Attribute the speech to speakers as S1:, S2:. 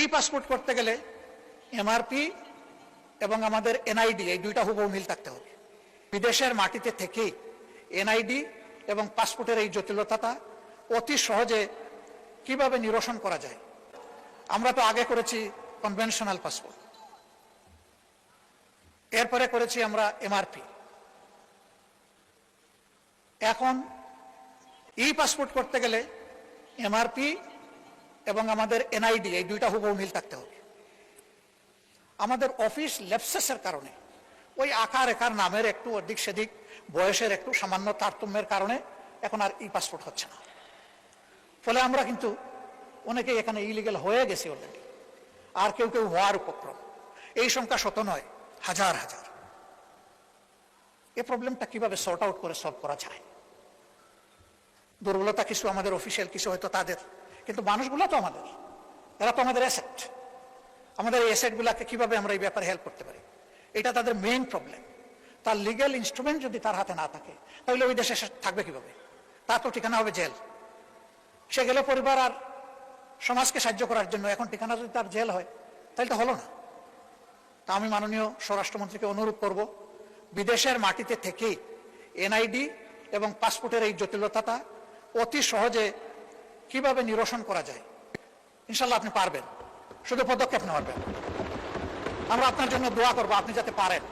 S1: ই passport করতে গেলে MRP এবং আমাদের এনআইডি এই দুইটা হুবহু মিল থাকতে হবে। বিদেশের মাটিতে থেকেই এনআইডি এবং পাসপোর্টের এই জটিলতাটা অতি সহজে কিভাবে নিরসন করা যায়। আমরা তো আগে করেছি কনভেনশনাল পাসপোর্ট, এরপরে করেছি আমরা এমআরপি। এখন ই পাসপোর্ট করতে গেলে এমআরপি এবং আমাদের এনআইডি এই দুইটা হুবহু মিল থাকতে হবে। আমাদের অফিস ল্যাপসেসের কারণে ওই আকার একার নামের একটু অধিক সেদিক, বয়সের একটু সামান্য তারতম্যের কারণে এখন আর ই পাসপোর্ট হচ্ছে না। ফলে আমরা কিন্তু অনেকেই এখানে ইলিগাল হয়ে গেছি অলরেডি, আর কেউ কেউ হওয়ার উপক্রম। এই সংখ্যা শত নয়, হাজার হাজার। এই প্রবলেমটা কিভাবে সর্ট আউট করে সলভ করা যায়? দুর্বলতা কিছু আমাদের অফিসিয়াল, কিছু হয়তো তাদের, কিন্তু মানুষগুলো তো আমাদের, এরা তো আমাদের অ্যাসেট। আমাদের এই অ্যাসেটগুলোকে কিভাবে আমরা এই ব্যাপারে হেল্প করতে পারি, এটা তাদের মেইন প্রবলেম। তার লিগ্যাল ইনস্ট্রুমেন্ট যদি তার হাতে না থাকে, তাহলে ওই দেশে থাকবে কিভাবে? তার তো ঠিকানা হবে জেল। সে গেলে পরিবার আর সমাজকে সাহায্য করার জন্য, এখন ঠিকানা যদি তার জেল হয়, তাহলে তো হলো না। তা আমি মাননীয় স্বরাষ্ট্রমন্ত্রীকে অনুরোধ করব, বিদেশের মাটিতে থেকেই এনআইডি এবং পাসপোর্টের এই জটিলতাটা অতি সহজে কিভাবে নিরসন করা যায়। ইনশাল্লাহ আপনি পারবেন, শুধু পদক্ষেপ নেওয়ার। আমরা আপনার জন্য দোয়া করবো, আপনি যাতে পারেন।